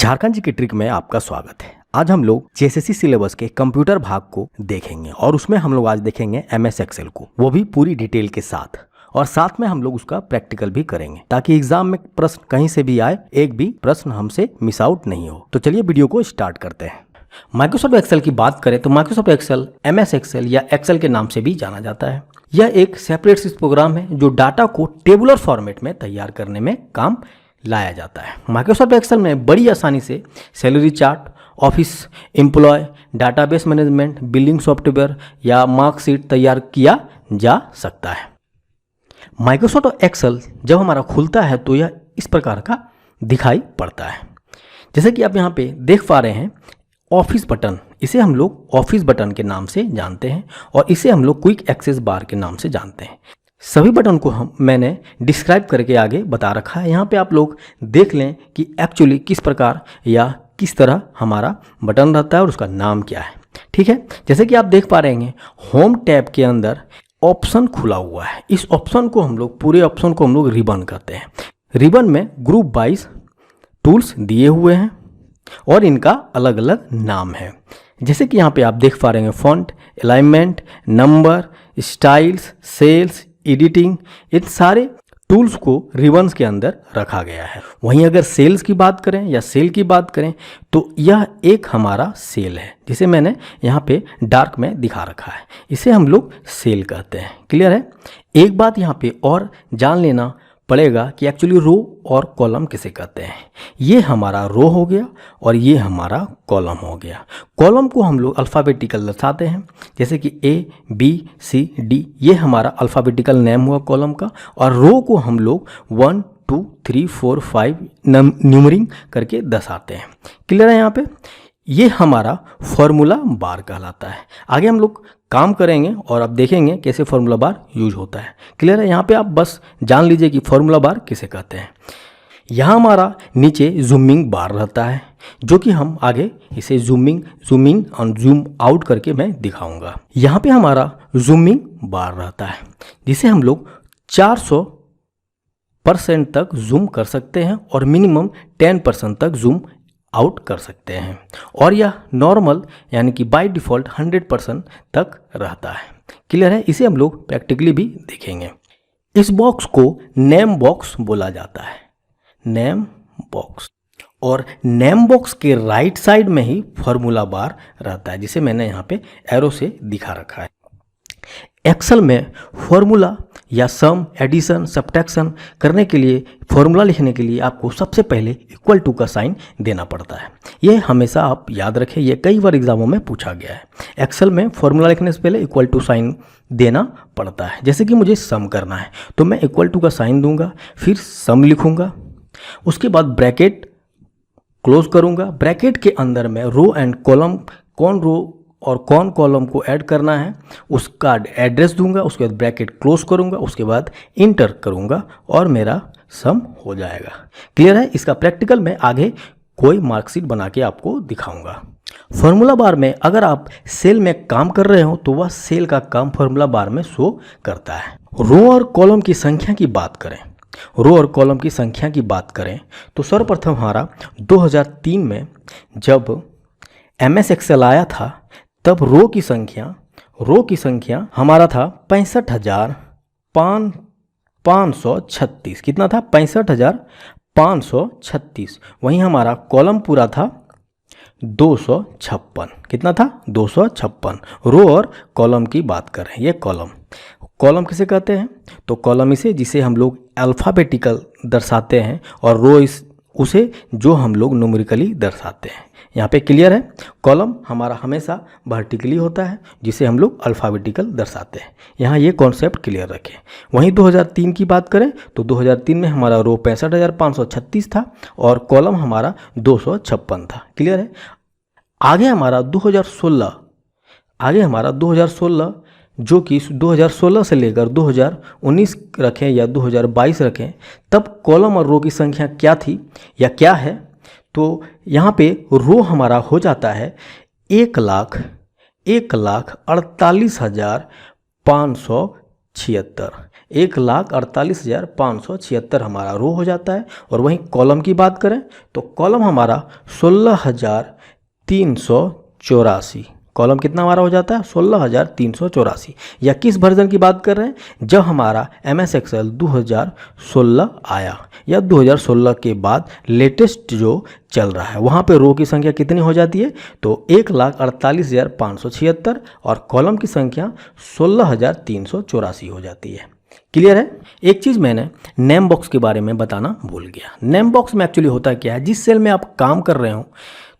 झारखंड जी की ट्रिक में आपका स्वागत है। आज हम लोग जेएसएससी सिलेबस के कंप्यूटर भाग को देखेंगे और उसमें हम लोग आज देखेंगे एमएस एक्सेल को, वो भी पूरी डिटेल के साथ, और साथ में हम लोग उसका प्रैक्टिकल भी करेंगे ताकि एग्जाम में प्रश्न कहीं से भी आए, एक भी प्रश्न हमसे मिस आउट नहीं हो। तो चलिए वीडियो को स्टार्ट करते हैं। माइक्रोसॉफ्ट एक्सेल की बात करें तो माइक्रोसॉफ्ट एक्सेल एमएस एक्सेल या एक्सेल के नाम से भी जाना जाता है। यह एक सेपरेट शीट प्रोग्राम है जो डाटा को टेबुलर फॉर्मेट में तैयार करने में काम लाया जाता है। माइक्रोसॉफ्ट एक्सेल में बड़ी आसानी से salary chart, office employ, database management, billing software या मार्कशीट तैयार किया जा सकता है। माइक्रोसॉफ्ट एक्सेल जब हमारा खुलता है तो यह इस प्रकार का दिखाई पड़ता है, जैसे कि आप यहाँ पे देख पा रहे हैं। ऑफिस बटन, इसे हम लोग ऑफिस बटन के नाम से जानते हैं और इसे हम लोग क्विक एक्सेस बार के नाम से जानते हैं। सभी बटन को मैंने डिस्क्राइब करके आगे बता रखा है। यहाँ पे आप लोग देख लें कि एक्चुअली किस प्रकार या किस तरह हमारा बटन रहता है और उसका नाम क्या है। ठीक है, जैसे कि आप देख पा रहे हैं होम टैब के अंदर ऑप्शन खुला हुआ है। इस ऑप्शन को हम लोग, पूरे ऑप्शन को हम लोग रिबन कहते हैं। रिबन में ग्रुप वाइज टूल्स दिए हुए हैं और इनका अलग अलग नाम है। जैसे कि यहाँ पे आप देख पा रहे हैं font, alignment, number, styles, cells, editing, इन सारे टूल्स को रिबन्स के अंदर रखा गया है। वहीं अगर सेल्स की बात करें या सेल की बात करें तो यह एक हमारा सेल है, जिसे मैंने यहाँ पे डार्क में दिखा रखा है। इसे हम लोग सेल कहते हैं। क्लियर है? एक बात यहाँ पे और जान लेना पड़ेगा कि एक्चुअली रो और कॉलम किसे कहते हैं। ये हमारा रो हो गया और ये हमारा कॉलम हो गया। कॉलम को हम लोग अल्फ़ाबेटिकल दर्शाते हैं, जैसे कि A, B, C, D, ये हमारा अल्फ़ाबेटिकल नेम हुआ कॉलम का, और रो को हम लोग 1, 2, 3, 4, 5 न्यूमरिंग करके दर्शाते हैं। क्लियर है? यहाँ पे ये हमारा फॉर्मूला बार कहलाता है। आगे हम लोग काम करेंगे और आप देखेंगे कैसे फॉर्मूला बार यूज होता है। क्लियर है? यहाँ पे आप बस जान लीजिए कि फॉर्मूला बार किसे कहते हैं। यहाँ हमारा नीचे जूमिंग बार रहता है, जो कि हम आगे इसे जूम इन और जूम आउट करके मैं दिखाऊंगा। यहाँ पे हमारा जूमिंग बार रहता है, जिसे हम लोग 400% तक जूम कर सकते हैं और मिनिमम 10% तक जूम आउट कर सकते हैं, और यह नॉर्मल यानी कि बाय डिफ़ॉल्ट 100% तक रहता है। क्लियर है? इसे हम लोग प्रैक्टिकली भी देखेंगे। इस बॉक्स को नेम बॉक्स बोला जाता है, नेम बॉक्स, और नेम बॉक्स के राइट साइड में ही फॉर्मूला बार रहता है, जिसे मैंने यहाँ पे एरो से दिखा रखा है। एक्सेल में फॉर्मूला या सम, एडिशन, सब्ट्रैक्शन करने के लिए, फॉर्मूला लिखने के लिए आपको सबसे पहले इक्वल टू का साइन देना पड़ता है। ये हमेशा आप याद रखें, ये कई बार एग्जामों में पूछा गया है। एक्सेल में फॉर्मूला लिखने से पहले इक्वल टू साइन देना पड़ता है। जैसे कि मुझे सम करना है तो मैं इक्वल टू का साइन दूंगा, फिर सम लिखूंगा, उसके बाद ब्रैकेट क्लोज करूंगा। ब्रैकेट के अंदर में रो एंड कॉलम, कौन रो और कौन कॉलम को ऐड करना है उसका एड्रेस दूंगा, उसके बाद ब्रैकेट क्लोज करूंगा, उसके बाद इंटर करूंगा और मेरा सम हो जाएगा। क्लियर है? इसका प्रैक्टिकल में आगे कोई मार्कशीट बना के आपको दिखाऊंगा। फॉर्मूला बार में अगर आप सेल में काम कर रहे हो तो वह सेल का काम फॉर्मूला बार में शो करता है। रो और कॉलम की संख्या की बात करें, रो और कॉलम की संख्या की बात करें तो सर्वप्रथम हमारा 2003 में जब एमएस एक्सेल आया था तब रो की संख्या हमारा था 65,536। कितना था? 65,536। वहीं हमारा कॉलम पूरा था 256। कितना था? 256। रो और कॉलम की बात करें, ये कॉलम किसे कहते हैं? तो कॉलम इसे जिसे हम लोग अल्फ़ाबेटिकल दर्शाते हैं, और रो उसे जो हम लोग न्यूमेरिकली दर्शाते हैं। यहाँ पे क्लियर है? कॉलम हमारा हमेशा वर्टिकली होता है, जिसे हम लोग अल्फ़ाबेटिकल दर्शाते हैं। यहाँ ये कॉन्सेप्ट क्लियर रखें। वहीं 2003 की बात करें तो 2003 में हमारा रो 65,536 था और कॉलम हमारा 256 था। क्लियर है? आगे हमारा 2016 जो कि 2016 से लेकर 2019 रखें या 2022 रखें, तब कॉलम और रो की संख्या क्या थी या क्या है? तो यहाँ पे रो हमारा हो जाता है 1,48,576। 1,48,576 हमारा रो हो जाता है। और वहीं कॉलम की बात करें तो कॉलम हमारा 16,384। कॉलम कितना हमारा हो जाता है 16,384। या किस वर्जन की बात कर रहे हैं, जब हमारा MS एक्सेल 2016 आया या 2016 के बाद लेटेस्ट जो चल रहा है वहाँ पे रो की संख्या कितनी हो जाती है, तो 1,48,576 और कॉलम की संख्या 16,384 हो जाती है। क्लियर है। एक चीज़ मैंने नेम बॉक्स के बारे में बताना भूल गया। नेम बॉक्स में एक्चुअली होता क्या है, जिस सेल में आप काम कर रहे हो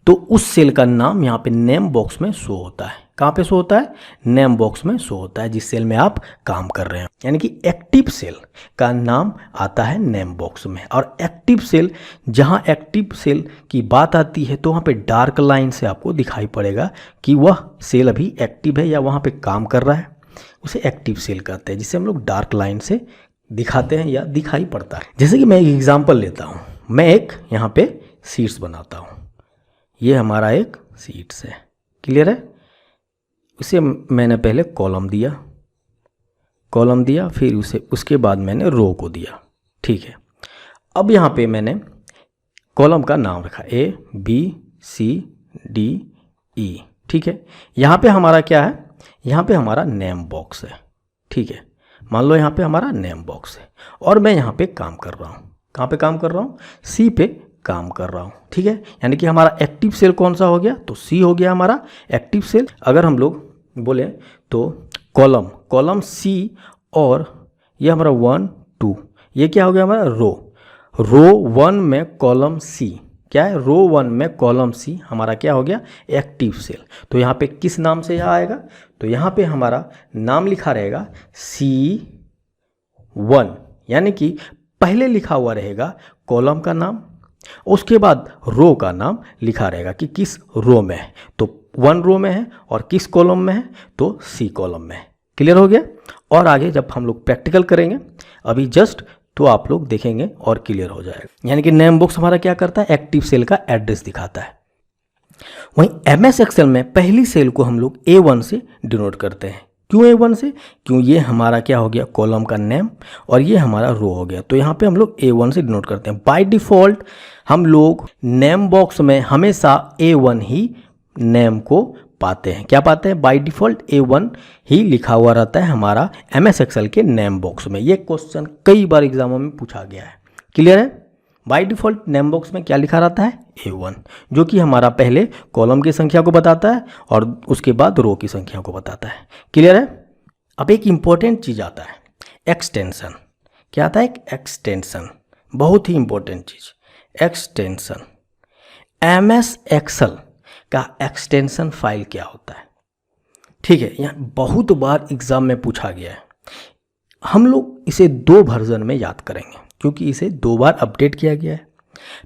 तो उस सेल का नाम यहाँ पे नेम बॉक्स में शो होता है। कहाँ पे शो होता है, नेम बॉक्स में शो होता है जिस सेल में आप काम कर रहे हैं। यानी कि एक्टिव सेल का नाम आता है नेम बॉक्स में। और एक्टिव सेल, जहाँ एक्टिव सेल की बात आती है तो वहाँ पे डार्क लाइन से आपको दिखाई पड़ेगा कि वह सेल अभी एक्टिव है या वहाँ पे काम कर रहा है, उसे एक्टिव सेल कहते हैं, जिसे हम लोग डार्क लाइन से दिखाते हैं या दिखाई पड़ता है। जैसे कि मैं एक एग्जाम्पल लेता हूँ, मैं एक यहाँ पे शीट्स बनाता हूँ, ये हमारा एक शीट्स है। क्लियर है। उसे मैंने पहले कॉलम दिया, फिर उसके बाद मैंने रो को दिया। ठीक है। अब यहाँ पे मैंने कॉलम का नाम रखा ABCDE। ठीक है। यहाँ पे हमारा क्या है, यहाँ पे हमारा नेम बॉक्स है। ठीक है। मान लो यहाँ पे हमारा नेम बॉक्स है और मैं यहाँ पे काम कर रहा हूँ। कहाँ पे काम कर रहा हूँ, सी पे काम कर रहा हूँ। ठीक है। यानी कि हमारा एक्टिव सेल कौन सा हो गया, तो सी हो गया हमारा एक्टिव सेल। अगर हम लोग बोले तो कॉलम सी और ये हमारा 1 2, ये क्या हो गया हमारा रो 1 में कॉलम सी, क्या है रो 1 में कॉलम सी हमारा क्या हो गया एक्टिव सेल। तो यहाँ पे किस नाम से यहाँ आएगा, तो यहाँ पे हमारा नाम लिखा रहेगा C1, यानी कि पहले लिखा हुआ रहेगा कॉलम का नाम, उसके बाद रो का नाम लिखा रहेगा कि किस रो में है, तो 1 रो में है, और किस कॉलम में है, तो सी कॉलम में है। क्लियर हो गया। और आगे जब हम लोग प्रैक्टिकल करेंगे अभी जस्ट, तो आप लोग देखेंगे और क्लियर हो जाएगा। यानी कि नेम बॉक्स हमारा क्या करता है, एक्टिव सेल का एड्रेस दिखाता है। वहीं MS एक्सेल में पहली सेल को हम लोग A1 से डिनोट करते हैं। क्यों A1 से, क्यों ये हमारा क्या हो गया कॉलम का नेम और ये हमारा रो हो गया, तो यहाँ पे हम लोग A1 से डिनोट करते हैं। बाय डिफ़ॉल्ट हम लोग नेम बॉक्स में हमेशा A1 ही नेम को पाते हैं। क्या पाते हैं, बाय डिफ़ॉल्ट A1 ही लिखा हुआ रहता है हमारा MS एक्सेल के नेम बॉक्स में। ये क्वेश्चन कई बार एग्जामों में पूछा गया है। क्लियर है। बाय डिफ़ॉल्ट नेम बॉक्स में क्या लिखा रहता है A1, जो कि हमारा पहले कॉलम की संख्या को बताता है और उसके बाद रो की संख्या को बताता है। क्लियर है। अब एक इम्पॉर्टेंट चीज़ आता है एक्सटेंशन। क्या आता है, एक एक्सटेंशन, बहुत ही इम्पोर्टेंट चीज़ एक्सटेंशन। MS एक्सेल का एक्सटेंशन फाइल क्या होता है। ठीक है, यहाँ बहुत बार एग्जाम में पूछा गया है। हम लोग इसे 2 वर्जन में याद करेंगे क्योंकि इसे 2 बार अपडेट किया गया है।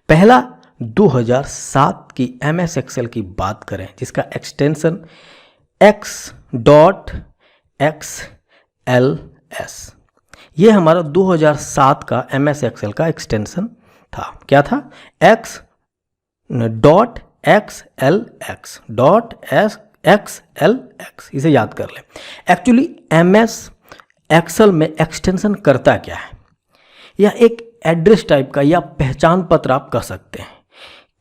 पहला 2007 की MS एक्सेल की बात करें जिसका एक्सटेंशन x.xls, ये हमारा 2007 का MS एक्सेल का एक्सटेंशन था। क्या था, x.xlx, इसे याद कर लें। एक्चुअली MS एक्सेल में एक्सटेंशन करता क्या है, यह एक एड्रेस टाइप का या पहचान पत्र आप कह सकते हैं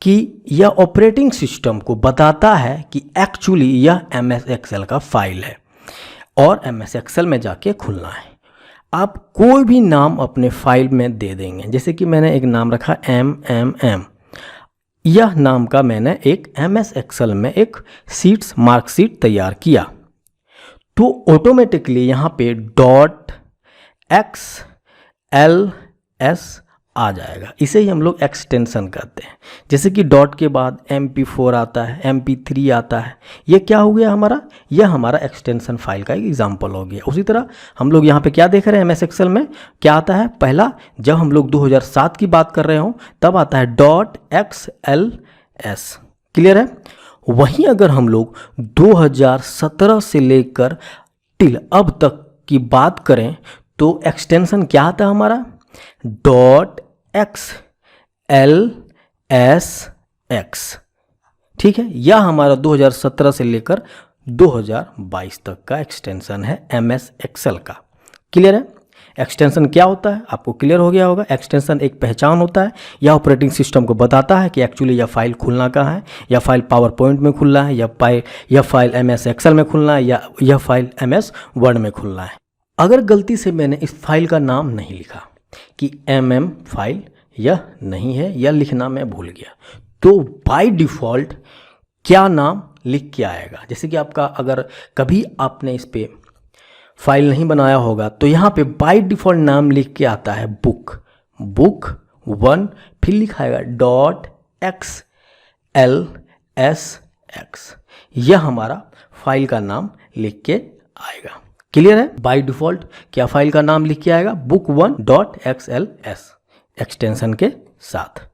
कि यह ऑपरेटिंग सिस्टम को बताता है कि एक्चुअली यह MS एक्सेल का फाइल है और MS एक्सेल में जाके खुलना है। आप कोई भी नाम अपने फाइल में दे देंगे, जैसे कि मैंने एक नाम रखा MMM, यह नाम का मैंने एक MS एक्सेल में एक शीट्स मार्कशीट तैयार किया, तो ऑटोमेटिकली यहाँ पे .xls आ जाएगा। इसे ही हम लोग एक्सटेंशन कहते हैं। जैसे कि डॉट के बाद MP4 आता है, MP3 आता है, ये क्या हो गया हमारा, यह हमारा एक्सटेंशन फाइल का एक एग्जाम्पल हो गया। उसी तरह हम लोग यहाँ पे क्या देख रहे हैं, MS एक्सेल में क्या आता है, पहला जब हम लोग 2007 की बात कर रहे हो तब आता है .xls। क्लियर है। वहीं अगर हम लोग 2017 से लेकर टिल अब तक की बात करें तो एक्सटेंशन क्या आता है हमारा .xlsx। ठीक है, यह हमारा 2017 से लेकर 2022 तक का एक्सटेंशन है MS एक्सेल का। क्लियर है। एक्सटेंशन क्या होता है आपको क्लियर हो गया होगा। एक्सटेंशन एक पहचान होता है, यह ऑपरेटिंग सिस्टम को बताता है कि एक्चुअली यह फाइल खुलना कहाँ है, यह फाइल पावर पॉइंट में खुलना है, यह फाइल MS एक्सेल में खुलना है, या यह फाइल MS वर्ड में खुलना है। अगर गलती से मैंने इस फाइल का नाम नहीं लिखा कि MM फाइल यह नहीं है, या लिखना मैं भूल गया, तो बाय डिफ़ॉल्ट क्या नाम लिख के आएगा। जैसे कि आपका अगर कभी आपने इस पे फाइल नहीं बनाया होगा तो यहाँ पे बाय डिफ़ॉल्ट नाम लिख के आता है बुक 1, फिर लिखाएगा .xlsx, यह हमारा फाइल का नाम लिख के आएगा। क्लियर है। बाय डिफ़ॉल्ट क्या फाइल का नाम लिख के आएगा, book1.xls एक्सटेंशन के साथ।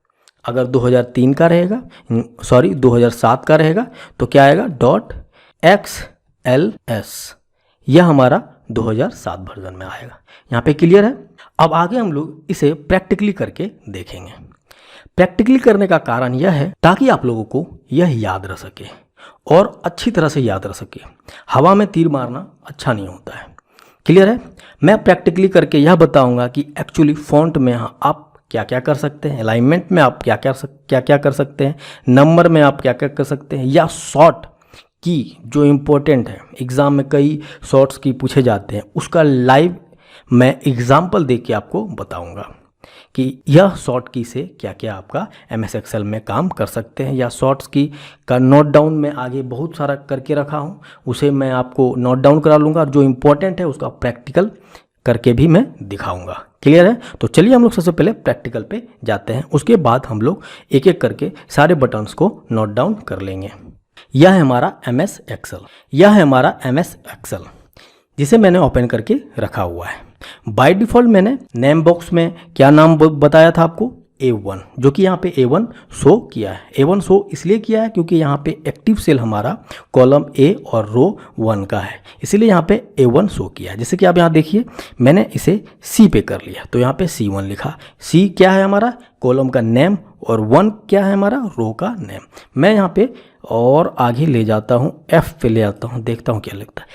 अगर 2003 का रहेगा, 2007 का रहेगा तो क्या आएगा .xls, यह हमारा 2007 वर्जन में आएगा। यहाँ पे क्लियर है। अब आगे हम लोग इसे प्रैक्टिकली करके देखेंगे। प्रैक्टिकली करने का कारण यह है ताकि आप लोगों को यह याद रह सके और अच्छी तरह से याद रह सके। हवा में तीर मारना अच्छा नहीं होता है। क्लियर है। मैं प्रैक्टिकली करके यह बताऊंगा कि एक्चुअली फॉन्ट में आप क्या क्या कर सकते हैं, अलाइनमेंट में आप क्या क्या कर सकते हैं, नंबर में आप क्या क्या कर सकते हैं, या शॉर्ट की जो इम्पोर्टेंट है, एग्ज़ाम में कई शॉर्ट्स की पूछे जाते हैं, उसका लाइव मैं एग्जाम्पल दे के आपको बताऊंगा कि यह शॉर्ट की से क्या क्या आपका MS एक्सेल में काम कर सकते हैं। या शॉर्ट्स की का नोट डाउन में आगे बहुत सारा करके रखा हूँ, उसे मैं आपको नोट डाउन करा लूँगा, जो इम्पोर्टेंट है उसका प्रैक्टिकल करके भी मैं दिखाऊंगा। क्लियर है। तो चलिए हम लोग सबसे पहले प्रैक्टिकल पे जाते हैं, उसके बाद हम लोग एक एक करके सारे बटन्स को नोट डाउन कर लेंगे। यह है हमारा MS एक्सेल, जिसे मैंने ओपन करके रखा हुआ है। बाय डिफ़ॉल्ट मैंने नेम बॉक्स में क्या नाम बताया था आपको, A1, जो कि यहाँ पे A1 शो किया है। A1 शो इसलिए किया है क्योंकि यहाँ पे एक्टिव सेल हमारा कॉलम A और रो 1 का है, इसीलिए यहाँ पे A1 शो किया है। जैसे कि आप यहाँ देखिए मैंने इसे C पे कर लिया तो यहाँ पे C1 लिखा। C क्या है हमारा कॉलम का नेम, और 1 क्या है हमारा रो का नेम। मैं यहाँ पे और आगे ले जाता हूँ, F पे ले आता हूँ, देखता हूँ क्या लिखता है।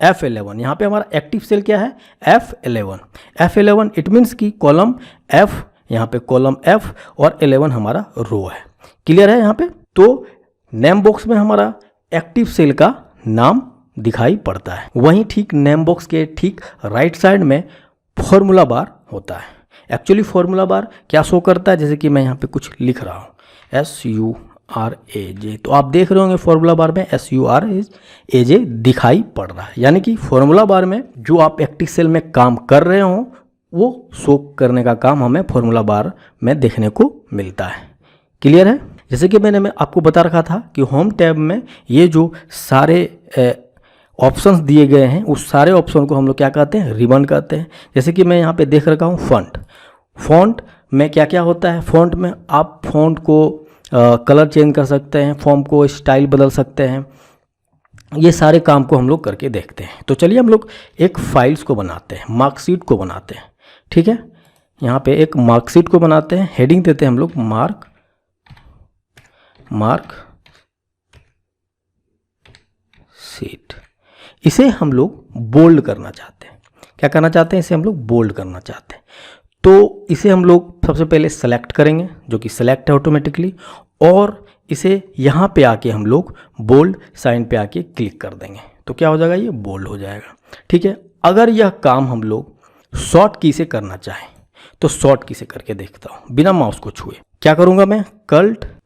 F11 यहाँ पे हमारा एक्टिव सेल क्या है, F11 इट मीन्स कि कॉलम F, यहाँ पे कॉलम F और 11 हमारा रो है। क्लियर है। यहाँ पे तो नेम बॉक्स में हमारा एक्टिव सेल का नाम दिखाई पड़ता है, वहीं ठीक नेम बॉक्स के ठीक राइट साइड में फॉर्मूला बार होता है। एक्चुअली फॉर्मूला बार क्या शो करता है, जैसे कि मैं यहाँ पे कुछ लिख रहा हूँ SURAJ, तो आप देख रहे होंगे फॉर्मूला बार में SURAJ दिखाई पड़ रहा है, यानी कि फॉर्मूला बार में जो आप एक्टिव सेल में काम कर रहे हो वो शो करने का काम हमें फॉर्मूला बार में देखने को मिलता है। क्लियर है। जैसे कि मैं आपको बता रखा था कि होम टैब में ये जो सारे ऑप्शंस दिए गए हैं उस सारे ऑप्शन को हम लोग क्या कहते हैं, रिबन कहते हैं। जैसे कि मैं यहाँ पे देख रखा हूँ फॉन्ट में क्या क्या होता है। फॉन्ट में आप फॉन्ट को कलर चेंज कर सकते हैं, फॉन्ट को स्टाइल बदल सकते हैं, ये सारे काम को हम लोग करके देखते हैं। तो चलिए हम लोग एक फाइल्स को बनाते हैं, मार्कशीट को बनाते हैं। ठीक है। यहाँ पे एक मार्कशीट को बनाते हैं, हेडिंग देते हैं हम लोग मार्क शीट। इसे हम लोग बोल्ड करना चाहते हैं। क्या करना चाहते हैं, इसे हम लोग बोल्ड करना चाहते हैं। तो इसे हम लोग सबसे पहले सेलेक्ट करेंगे, जो कि सेलेक्ट है ऑटोमेटिकली, और इसे यहाँ पे आके हम लोग बोल्ड साइन पे आके क्लिक कर देंगे तो क्या हो जाएगा, ये बोल्ड हो जाएगा। ठीक है। अगर यह काम हम लोग शॉर्ट की से करना चाहें तो शॉर्ट की से करके देखता हूँ बिना माउस को छुए। क्या करूँगा मैं,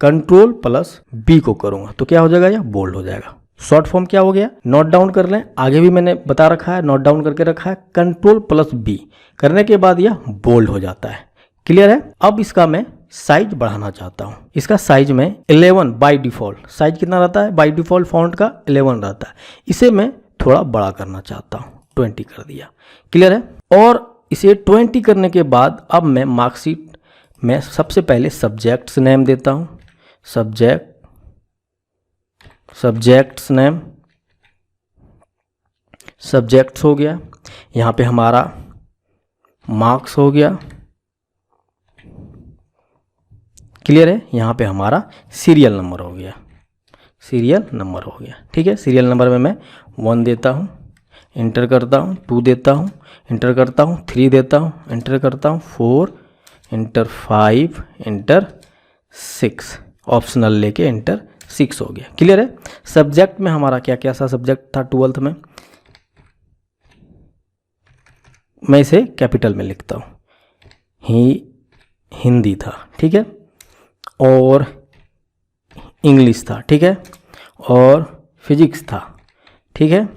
Ctrl+B को करूँगा तो क्या हो जाएगा, यह बोल्ड हो जाएगा। शॉर्ट फॉर्म क्या हो गया, नोट डाउन कर लें, आगे भी मैंने बता रखा है, नोट डाउन करके रखा है। Ctrl+B करने के बाद यह बोल्ड हो जाता है। क्लियर है। अब इसका मैं साइज बढ़ाना चाहता हूँ। इसका साइज में 11 बाय डिफ़ॉल्ट साइज कितना रहता है, बाय डिफ़ॉल्ट फॉन्ट का 11 रहता है। इसे मैं थोड़ा बड़ा करना चाहता हूँ, 20 कर दिया। क्लियर है। और इसे 20 करने के बाद अब मैं मार्कशीट में सबसे पहले सब्जेक्ट्स नेम देता हूँ, सब्जेक्ट्स नेम, सब्जेक्ट्स हो गया। यहाँ पे हमारा मार्क्स हो गया। क्लियर है। यहाँ पे हमारा सीरियल नंबर हो गया, ठीक है। सीरियल नंबर में मैं 1 देता हूँ। इंटर करता हूँ, 2 देता हूँ, इंटर करता हूँ, 3 देता हूँ, इंटर करता हूँ, 4, इंटर 5, इंटर 6, ऑप्शनल लेके इंटर 6 हो गया। क्लियर है। सब्जेक्ट में हमारा क्या क्या सा सब्जेक्ट था 12th में, मैं इसे कैपिटल में लिखता हूँ, हिंदी था, ठीक है, और इंग्लिश था, ठीक है, और फिजिक्स था, ठीक है,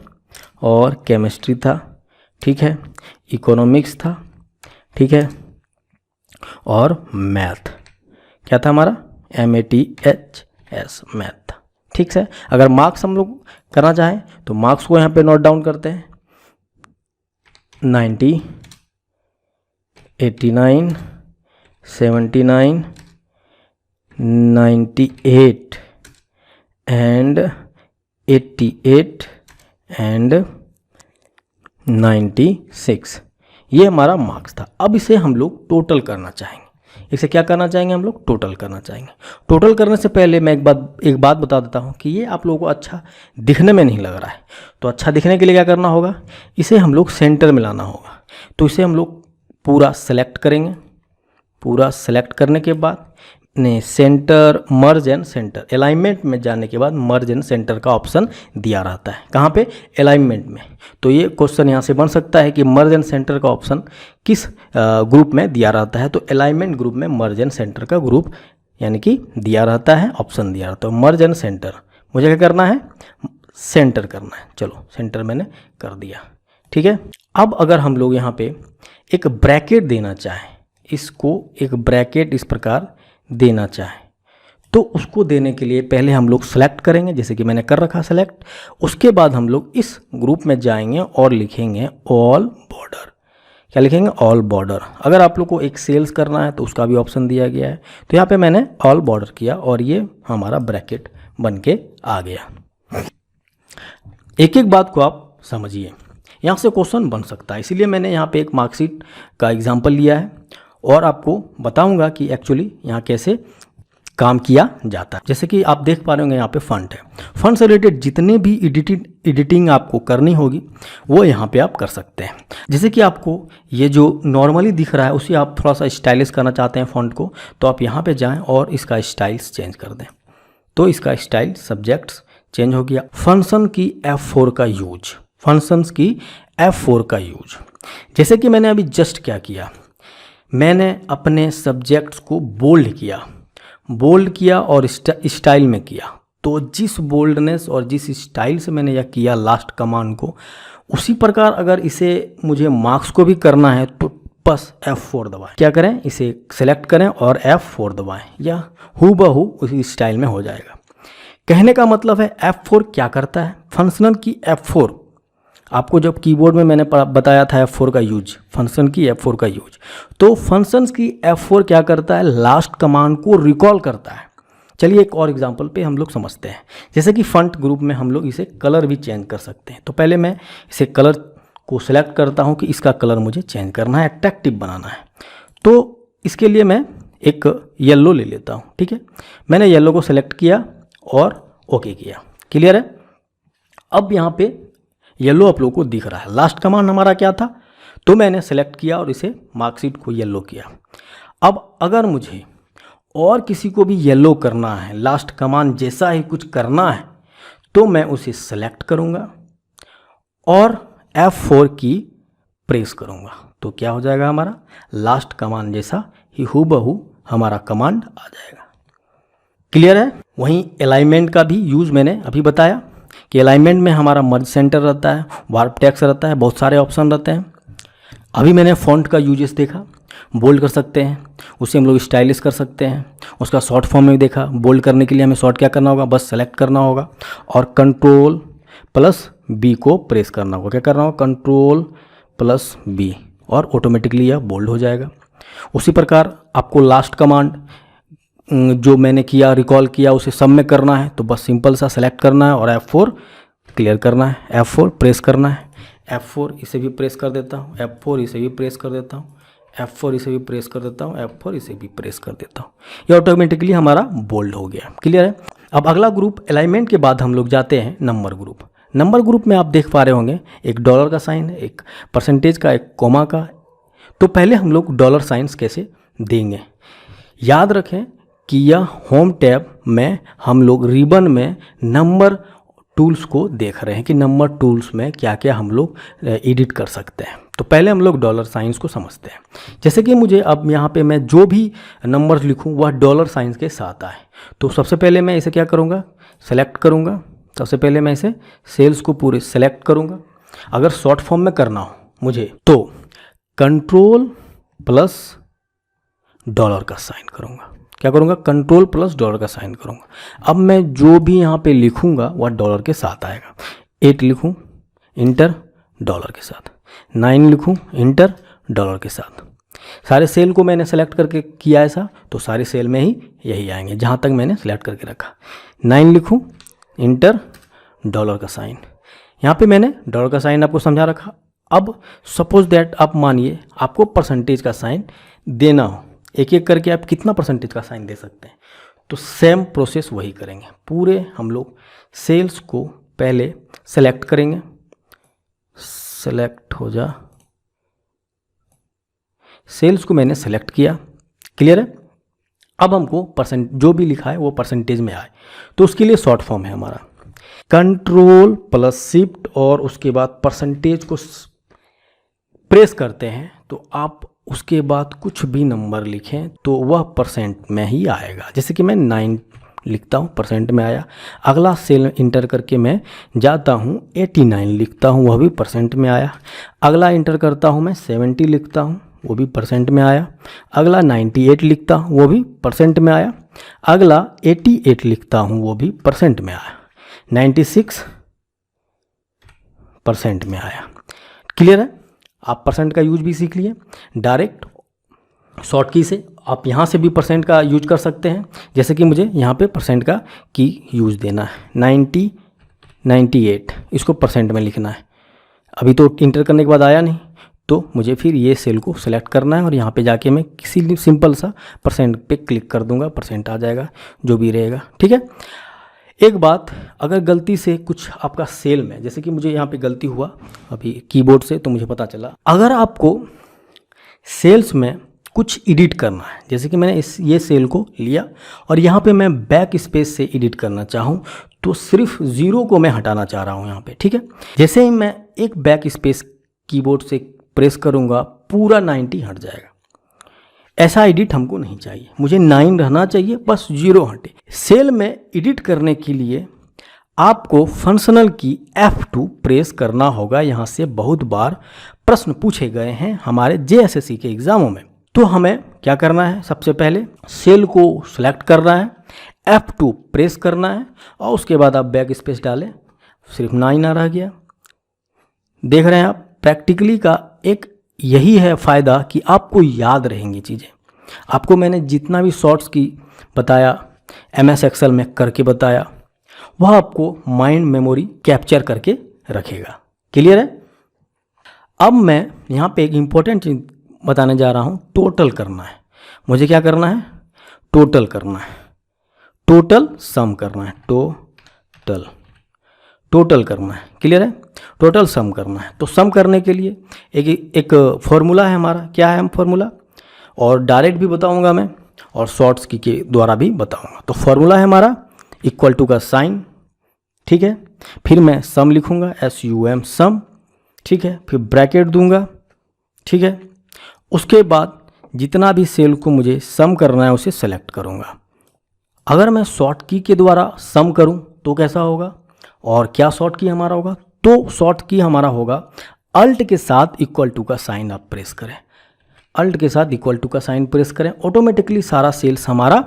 और केमिस्ट्री था, ठीक है, इकोनॉमिक्स था, ठीक है, और मैथ क्या था हमारा, MATHS, मैथ था। ठीक है। अगर मार्क्स हम लोग करना चाहें तो मार्क्स को यहाँ पे नोट डाउन करते हैं, 90, 89, 79, 98 एंड 88 एंड 96, ये हमारा मार्क्स था। अब इसे हम लोग टोटल करना चाहेंगे। इसे क्या करना चाहेंगे हम लोग, टोटल करना चाहेंगे। टोटल करने से पहले मैं एक बात बता देता हूँ कि ये आप लोगों को अच्छा दिखने में नहीं लग रहा है, तो अच्छा दिखने के लिए क्या करना होगा, इसे हम लोग सेंटर में लाना होगा। तो इसे हम लोग पूरा सेलेक्ट करेंगे। पूरा सेलेक्ट करने के बाद ने centre, merge and centre, alignment में जाने के बाद मर्ज एंड सेंटर का ऑप्शन दिया रहता है। कहाँ पे, अलाइनमेंट में। तो ये क्वेश्चन यहाँ से बन सकता है कि मर्ज एंड सेंटर का ऑप्शन किस ग्रुप में दिया रहता है, तो अलाइनमेंट ग्रुप में मर्ज एंड सेंटर का ग्रुप यानी कि दिया रहता है, ऑप्शन दिया रहता है। मर्ज एंड सेंटर मुझे क्या करना है, सेंटर करना है। चलो सेंटर मैंने कर दिया, ठीक है। अब अगर हम लोग यहाँ पे एक ब्रैकेट देना चाहें, इसको एक ब्रैकेट इस प्रकार देना चाहें, तो उसको देने के लिए पहले हम लोग सेलेक्ट करेंगे, जैसे कि मैंने कर रखा सेलेक्ट। उसके बाद हम लोग इस ग्रुप में जाएंगे और लिखेंगे ऑल बॉर्डर। क्या लिखेंगे, ऑल बॉर्डर। अगर आप लोग को एक सेल्स करना है तो उसका भी ऑप्शन दिया गया है। तो यहाँ पे मैंने ऑल बॉर्डर किया और ये हमारा ब्रैकेट बन के आ गया। एक एक बात को आप समझिए, यहाँ से क्वेश्चन बन सकता है, इसीलिए मैंने यहाँ पे एक मार्कशीट का एग्जाम्पल लिया है और आपको बताऊंगा कि एक्चुअली यहाँ कैसे काम किया जाता है। जैसे कि आप देख पा रहे होंगे यहाँ पे फंड है। फंड से रिलेटेड जितने भी एडिटिंग आपको करनी होगी वो यहाँ पे आप कर सकते हैं। जैसे कि आपको ये जो नॉर्मली दिख रहा है उसी आप थोड़ा सा स्टाइलिश करना चाहते हैं फॉन्ट को, तो आप यहाँ पे जाएं और इसका स्टाइल्स चेंज कर दें। तो इसका स्टाइल सब्जेक्ट्स चेंज हो गया। फंक्शन की F4 का यूज, फंक्शंस की F4 का यूज, जैसे कि मैंने अभी जस्ट क्या किया, मैंने अपने सब्जेक्ट्स को बोल्ड किया और स्टाइल में किया। तो जिस बोल्डनेस और जिस स्टाइल से मैंने यह किया लास्ट कमांड को, उसी प्रकार अगर इसे मुझे मार्क्स को भी करना है तो बस F4 दबाएं। क्या करें, इसे सेलेक्ट करें और F4 दबाएं, या हूबहू उसी स्टाइल में हो जाएगा। कहने का मतलब है F4 क्या करता है, फंक्शनल की F4, आपको जब कीबोर्ड में मैंने बताया था F4 का यूज, फंक्शन की F4 का यूज, तो फंक्शंस की F4 क्या करता है, लास्ट कमांड को रिकॉल करता है। चलिए एक और एग्जांपल पे हम लोग समझते हैं। जैसे कि फंट ग्रुप में हम लोग इसे कलर भी चेंज कर सकते हैं। तो पहले मैं इसे कलर को सिलेक्ट करता हूं कि इसका कलर मुझे चेंज करना है, अट्रैक्टिव बनाना है। तो इसके लिए मैं एक येलो ले लेता हूँ, ठीक है। मैंने येलो को सिलेक्ट किया और ओके किया। क्लियर है। अब यहाँ पे येलो आप लोगों को दिख रहा है। लास्ट कमांड हमारा क्या था, तो मैंने सेलेक्ट किया और इसे मार्कशीट को येलो किया। अब अगर मुझे और किसी को भी येलो करना है, लास्ट कमांड जैसा ही कुछ करना है, तो मैं उसे सेलेक्ट करूंगा और F4 की प्रेस करूंगा। तो क्या हो जाएगा, हमारा लास्ट कमांड जैसा ही हूबहू हमारा कमांड आ जाएगा। क्लियर है। वहीं अलाइनमेंट का भी यूज़ मैंने अभी बताया कि अलाइनमेंट में हमारा मर्ज सेंटर रहता है, वार्प टेक्स्ट रहता है, बहुत सारे ऑप्शन रहते हैं। अभी मैंने फॉन्ट का यूजेस देखा, बोल्ड कर सकते हैं, उसे हम लोग स्टाइलिश कर सकते हैं। उसका शॉर्ट फॉर्म में देखा, बोल्ड करने के लिए हमें शॉर्ट क्या करना होगा, बस सेलेक्ट करना होगा और Ctrl+B को प्रेस करना होगा। क्या करना होगा, Ctrl+B, और ऑटोमेटिकली यह बोल्ड हो जाएगा। उसी प्रकार आपको लास्ट कमांड जो मैंने किया, रिकॉल किया, उसे सब में करना है, तो बस सिंपल सा सेलेक्ट करना है और F4 क्लियर करना है, F4 प्रेस करना है। F4 इसे भी प्रेस कर देता हूँ, F4 इसे भी प्रेस कर देता हूँ, F4 इसे भी प्रेस कर देता हूँ, F4 इसे भी प्रेस कर देता हूँ। ये ऑटोमेटिकली हमारा बोल्ड हो गया। क्लियर है। अब अगला ग्रुप अलाइनमेंट के बाद हम लोग जाते हैं नंबर ग्रुप। नंबर ग्रुप में आप देख पा रहे होंगे एक डॉलर का साइन है, एक परसेंटेज का, एक कोमा का। तो पहले हम लोग डॉलर साइंस कैसे देंगे, याद रखें कि यह होम टैब में हम लोग रिबन में नंबर टूल्स को देख रहे हैं कि नंबर टूल्स में क्या क्या हम लोग एडिट कर सकते हैं। तो पहले हम लोग डॉलर साइंस को समझते हैं। जैसे कि मुझे अब यहाँ पे मैं जो भी नंबर्स लिखूँ वह डॉलर साइंस के साथ आए, तो सबसे पहले मैं इसे क्या करूँगा, सेलेक्ट करूँगा। सबसे पहले मैं इसे सेल्स को पूरे सेलेक्ट करूँगा। अगर शॉर्ट फॉर्म में करना हो मुझे तो कंट्रोल प्लस डॉलर का साइन करूँगा। क्या करूँगा, कंट्रोल प्लस डॉलर का साइन करूँगा। अब मैं जो भी यहाँ पे लिखूँगा वह डॉलर के साथ आएगा। 8 लिखूँ, इंटर, डॉलर के साथ। 9 लिखूँ, इंटर, डॉलर के साथ। सारे सेल को मैंने सेलेक्ट करके किया ऐसा, तो सारे सेल में ही यही आएंगे जहाँ तक मैंने सेलेक्ट करके रखा। 9 लिखूँ, इंटर, डॉलर का साइन। यहाँ पे मैंने डॉलर का साइन आपको समझा रखा। अब सपोज दैट आप मानिए आपको परसेंटेज का साइन देना हो, एक एक करके आप कितना परसेंटेज का साइन दे सकते हैं, तो सेम प्रोसेस वही करेंगे। पूरे हम लोग सेल्स को पहले सेलेक्ट करेंगे, सेलेक्ट हो जा, सेल्स को मैंने सेलेक्ट किया, क्लियर है। अब हमको परसेंट जो भी लिखा है वो परसेंटेज में आए, तो उसके लिए शॉर्ट फॉर्म है हमारा कंट्रोल प्लस शिफ्ट और उसके बाद परसेंटेज को प्रेस करते हैं, तो आप उसके बाद कुछ भी नंबर लिखें तो वह परसेंट में ही आएगा। जैसे कि मैं 9 लिखता हूँ, परसेंट में आया। अगला सेल इंटर करके मैं जाता हूँ 89 लिखता हूँ, वह भी परसेंट में आया। अगला इंटर करता हूँ मैं 70 लिखता हूँ, वो भी परसेंट में आया। अगला 98 लिखता हूँ, वो भी परसेंट में आया। अगला 88 लिखता हूँ, वो भी परसेंट में आया। 96 परसेंट में आया। क्लियर है। आप परसेंट का यूज भी सीख लिए। डायरेक्ट शॉर्ट की से आप यहाँ से भी परसेंट का यूज कर सकते हैं। जैसे कि मुझे यहाँ पे परसेंट का की यूज देना है, 90 98 इसको परसेंट में लिखना है। अभी तो इंटर करने के बाद आया नहीं, तो मुझे फिर ये सेल को सिलेक्ट करना है और यहाँ पे जाके मैं किसी सिंपल सा परसेंट पे क्लिक कर दूंगा, परसेंट आ जाएगा जो भी रहेगा। ठीक है। एक बात, अगर गलती से कुछ आपका सेल में, जैसे कि मुझे यहाँ पे गलती हुआ अभी कीबोर्ड से, तो मुझे पता चला, अगर आपको सेल्स में कुछ एडिट करना है, जैसे कि मैंने ये सेल को लिया और यहाँ पे मैं बैक स्पेस से एडिट करना चाहूँ, तो सिर्फ 0 को मैं हटाना चाह रहा हूँ यहाँ पे। ठीक है। जैसे ही मैं एक बैक स्पेस कीबोर्ड से प्रेस करूँगा, पूरा 90 हट जाएगा। ऐसा एडिट हमको नहीं चाहिए, मुझे 9 रहना चाहिए, बस 0 हटे। सेल में एडिट करने के लिए आपको फंक्शनल की F2 प्रेस करना होगा। यहाँ से बहुत बार प्रश्न पूछे गए हैं हमारे JSSC के एग्जामों में। तो हमें क्या करना है, सबसे पहले सेल को सिलेक्ट करना है, F2 प्रेस करना है और उसके बाद आप बैक स्पेस डालें, सिर्फ 9 आ रह गया। देख रहे हैं आप, प्रैक्टिकली का एक यही है फ़ायदा कि आपको याद रहेंगी चीज़ें। आपको मैंने जितना भी शॉर्ट्स की बताया, MS एक्सेल में करके बताया, वह आपको माइंड मेमोरी कैप्चर करके रखेगा। क्लियर है। अब मैं यहाँ पे एक इम्पोर्टेंट चीज़ बताने जा रहा हूँ, टोटल करना है। मुझे क्या करना है, टोटल करना है, टोटल सम करना है, टोटल करना है। क्लियर है। टोटल सम करना है। तो सम करने के लिए एक फॉर्मूला है हमारा। क्या है हम फॉर्मूला, और डायरेक्ट भी बताऊंगा मैं और शॉर्ट्स की के द्वारा भी बताऊंगा। तो फॉर्मूला है हमारा इक्वल टू का साइन, ठीक है, फिर मैं सम लिखूंगा, SUM सम, ठीक है, फिर ब्रैकेट दूंगा, ठीक है। उसके बाद जितना भी सेल को मुझे सम करना है उसे सेलेक्ट करूंगा। अगर मैं शॉर्ट की के द्वारा सम करूं तो कैसा होगा, और क्या शॉर्ट की हमारा होगा, तो शॉर्ट की हमारा होगा अल्ट के साथ इक्वल टू का साइन आप प्रेस करें, अल्ट के साथ इक्वल टू का साइन प्रेस करें, ऑटोमेटिकली सारा सेल्स हमारा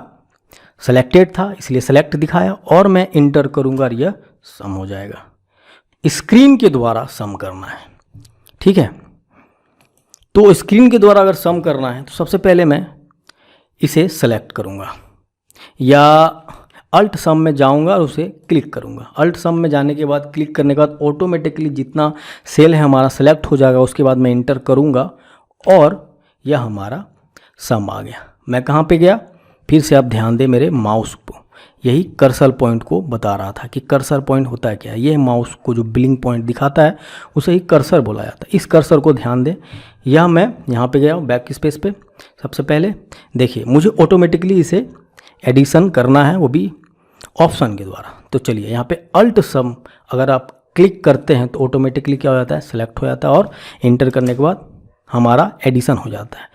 सेलेक्टेड था इसलिए सेलेक्ट दिखाया, और मैं इंटर करूंगा और यह सम हो जाएगा। स्क्रीन के द्वारा सम करना है, ठीक है। तो स्क्रीन के द्वारा अगर सम करना है तो सबसे पहले मैं इसे सेलेक्ट करूंगा या अल्ट सम में जाऊंगा और उसे क्लिक करूंगा। अल्ट सम में जाने के बाद, क्लिक करने के बाद ऑटोमेटिकली जितना सेल है हमारा सेलेक्ट हो जाएगा। उसके बाद मैं इंटर करूंगा और यह हमारा सम आ गया। मैं कहाँ पे गया, फिर से आप ध्यान दें मेरे माउस को, यही कर्सर पॉइंट को बता रहा था कि कर्सर पॉइंट होता है क्या। ये माउस को जो ब्लिंक पॉइंट दिखाता है उसे ही कर्सर बोला जाता है। इस कर्सर को ध्यान दें। यह मैं यहाँ पे गया हूँ बैक स्पेस पे। सबसे पहले देखिए मुझे ऑटोमेटिकली इसे एडिशन करना है, वो भी ऑप्शन के द्वारा। तो चलिए यहाँ पे अल्ट सम अगर आप क्लिक करते हैं तो ऑटोमेटिकली क्या हो जाता है, सेलेक्ट हो जाता है और इंटर करने के बाद हमारा एडिशन हो जाता है।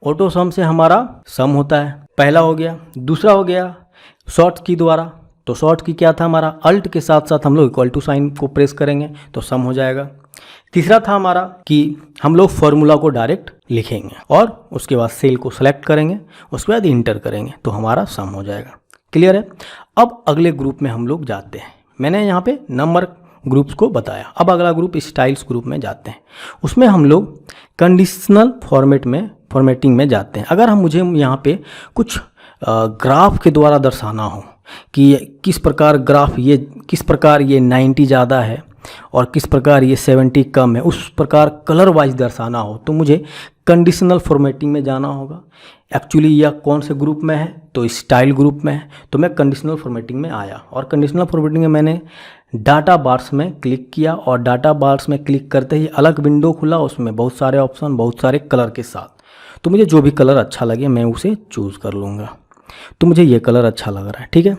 ऑटो सम से हमारा सम होता है, पहला हो गया। दूसरा हो गया शॉर्ट की द्वारा। तो शॉर्ट की क्या था हमारा, अल्ट के साथ साथ हम लोग इक्वल टू साइन को प्रेस करेंगे तो सम हो जाएगा। तीसरा था हमारा कि हम लोग फॉर्मूला को डायरेक्ट लिखेंगे और उसके बाद सेल को सेलेक्ट करेंगे, उसके बाद इंटर करेंगे तो हमारा सम हो जाएगा। क्लियर है। अब अगले ग्रुप में हम लोग जाते हैं। मैंने यहाँ पे नंबर ग्रुप्स को बताया। अब अगला ग्रुप स्टाइल्स ग्रुप में जाते हैं। उसमें हम लोग कंडीशनल फॉर्मेटिंग में जाते हैं। अगर मुझे यहाँ पे कुछ ग्राफ के द्वारा दर्शाना हो कि किस प्रकार ग्राफ ये किस प्रकार ये 90 ज़्यादा है और किस प्रकार ये 70 कम है, उस प्रकार कलर वाइज दर्शाना हो तो मुझे कंडीशनल फॉर्मेटिंग में जाना होगा। एक्चुअली यह कौन से ग्रुप में है, तो स्टाइल ग्रुप में है। तो मैं कंडीशनल फॉर्मेटिंग में आया और कंडीशनल फॉर्मेटिंग में मैंने डाटा बार्स में क्लिक किया और डाटा बार्स में क्लिक करते ही अलग विंडो खुला, उसमें बहुत सारे ऑप्शन, बहुत सारे कलर के साथ। तो मुझे जो भी कलर अच्छा लगे मैं उसे चूज़ कर लूँगा। तो मुझे ये कलर अच्छा लग रहा है, ठीक है,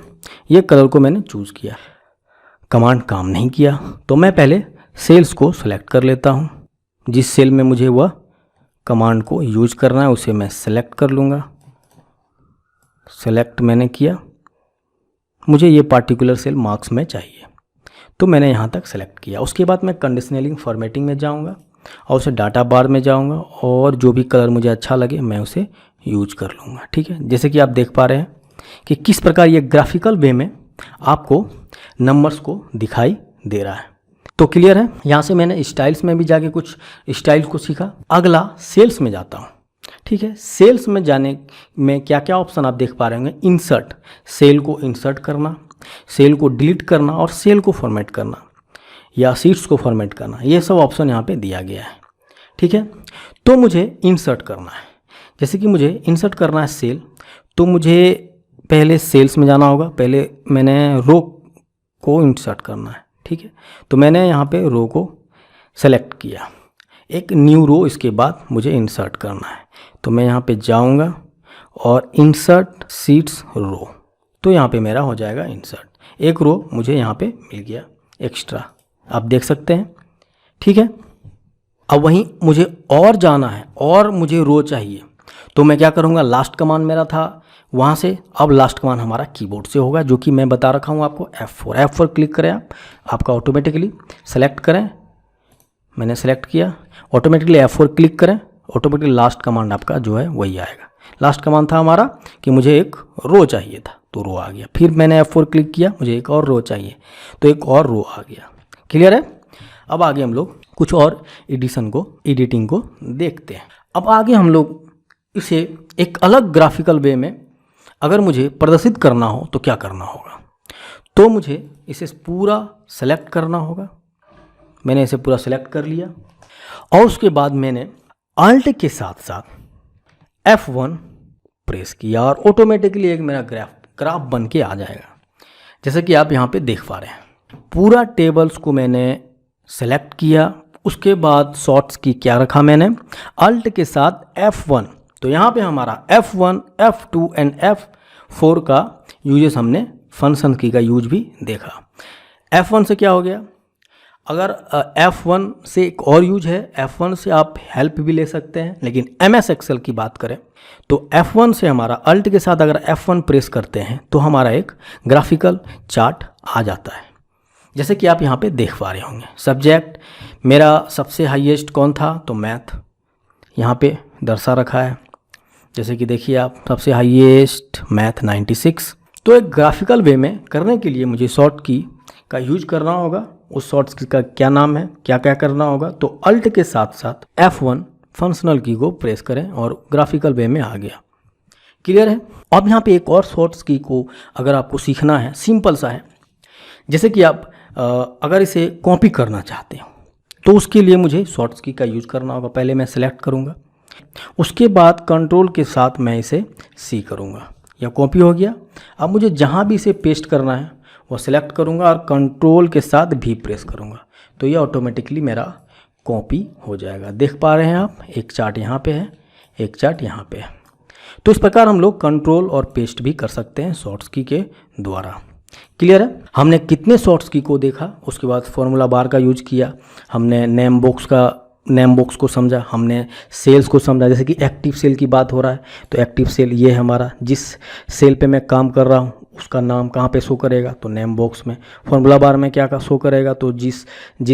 ये कलर को मैंने चूज़ किया। कमांड काम नहीं किया तो मैं पहले सेल्स को सेलेक्ट कर लेता हूँ। जिस सेल में मुझे वह कमांड को यूज करना है उसे मैं सेलेक्ट कर लूँगा। सेलेक्ट मैंने किया, मुझे ये पार्टिकुलर सेल मार्क्स में चाहिए तो मैंने यहाँ तक सेलेक्ट किया। उसके बाद मैं कंडीशनलिंग फॉर्मेटिंग में जाऊँगा और उसे डाटा बार में जाऊँगा और जो भी कलर मुझे अच्छा लगे मैं उसे यूज कर लूँगा। ठीक है, जैसे कि आप देख पा रहे हैं कि किस प्रकार ये ग्राफिकल वे में आपको नंबर्स को दिखाई दे रहा है। तो क्लियर है। यहाँ से मैंने स्टाइल्स में भी जाके कुछ स्टाइल्स को सीखा। अगला सेल्स में जाता हूँ। ठीक है, सेल्स में जाने में क्या क्या ऑप्शन आप देख पा रहे होंगे। इंसर्ट, सेल को इंसर्ट करना, सेल को डिलीट करना और सेल को फॉर्मेट करना या शीट्स को फॉर्मेट करना, ये सब ऑप्शन यहाँ पे दिया गया है। ठीक है, तो मुझे इंसर्ट करना है। जैसे कि मुझे इंसर्ट करना है सेल, तो मुझे पहले सेल्स में जाना होगा। पहले मैंने रो को इंसर्ट करना है। ठीक है, तो मैंने यहाँ पे रो को सेलेक्ट किया, एक न्यू रो इसके बाद मुझे इंसर्ट करना है। तो मैं यहाँ पे जाऊँगा और इंसर्ट शीट्स रो, तो यहाँ पे मेरा हो जाएगा इंसर्ट। एक रो मुझे यहाँ पे मिल गया एक्स्ट्रा, आप देख सकते हैं। ठीक है, अब वहीं मुझे और जाना है और मुझे रो चाहिए तो मैं क्या करूँगा, लास्ट कमांड मेरा था वहाँ से, अब लास्ट कमांड हमारा कीबोर्ड से होगा जो कि मैं बता रखा हूँ आपको। F4 क्लिक करें आप, आपका ऑटोमेटिकली सेलेक्ट करें। मैंने सेलेक्ट किया, ऑटोमेटिकली F4 क्लिक करें, ऑटोमेटिकली लास्ट कमांड आपका जो है वही आएगा। लास्ट कमांड था हमारा कि मुझे एक रो चाहिए था तो रो आ गया। फिर मैंने F4 क्लिक किया, मुझे एक और रो चाहिए तो एक और रो आ गया। क्लियर है। अब आगे हम लोग कुछ और एडिटिंग को देखते हैं। अब आगे हम लोग इसे एक अलग ग्राफिकल वे में अगर मुझे प्रदर्शित करना हो तो क्या करना होगा, तो मुझे इसे पूरा सेलेक्ट करना होगा। मैंने इसे पूरा सेलेक्ट कर लिया और उसके बाद मैंने अल्ट के साथ साथ F1 प्रेस किया और ऑटोमेटिकली एक मेरा ग्राफ बन के आ जाएगा। जैसे कि आप यहाँ पे देख पा रहे हैं, पूरा टेबल्स को मैंने सेलेक्ट किया। उसके बाद शॉर्ट्स की क्या रखा मैंने, अल्ट के साथ F1। तो यहाँ पे हमारा F1, F2 एंड F4 का यूजेस हमने फंक्शन की का यूज भी देखा। F1 से क्या हो गया, अगर F1 से एक और यूज है, F1 से आप हेल्प भी ले सकते हैं, लेकिन MS एक्सेल की बात करें तो F1 से हमारा अल्ट के साथ अगर F1 प्रेस करते हैं तो हमारा एक ग्राफिकल चार्ट आ जाता है। जैसे कि आप यहाँ पे देख पा रहे होंगे। सब्जेक्ट मेरा सबसे हाईएस्ट कौन था, तो मैथ यहाँ पे दर्शा रखा है। जैसे कि देखिए आप, सबसे हाईएस्ट मैथ 96। तो एक ग्राफिकल वे में करने के लिए मुझे शॉर्ट की का यूज करना होगा। उस शॉर्ट्स की का क्या नाम है, क्या क्या करना होगा, तो अल्ट के साथ साथ F1 फंक्शनल की को प्रेस करें और ग्राफिकल वे में आ गया। क्लियर है। अब यहाँ पे एक और शॉर्ट्स की को अगर आपको सीखना है, सिंपल सा है। जैसे कि आप अगर इसे कॉपी करना चाहते हो तो उसके लिए मुझे शॉर्ट्स की का यूज करना होगा। पहले मैं सेलेक्ट करूँगा, उसके बाद कंट्रोल के साथ मैं इसे सी करूँगा। या कॉपी हो गया। अब मुझे जहाँ भी इसे पेस्ट करना है वो सिलेक्ट करूँगा और कंट्रोल के साथ भी प्रेस करूँगा, तो ये ऑटोमेटिकली मेरा कॉपी हो जाएगा। देख पा रहे हैं आप, एक चार्ट यहाँ पे है, एक चार्ट यहाँ पे है। तो इस प्रकार हम लोग कंट्रोल और पेस्ट भी कर सकते हैं शॉर्ट्स की के द्वारा। क्लियर है? हमने कितने शॉर्ट्स की को देखा, उसके बाद फॉर्मूला बार का यूज किया, हमने नेम बॉक्स को समझा, हमने सेल्स को समझा। जैसे कि एक्टिव सेल की बात हो रहा है तो एक्टिव सेल ये है हमारा, जिस सेल पे मैं काम कर रहा हूँ उसका नाम कहाँ पे शो करेगा, तो नेम बॉक्स में। फॉर्मूला बार में क्या शो करेगा, तो जिस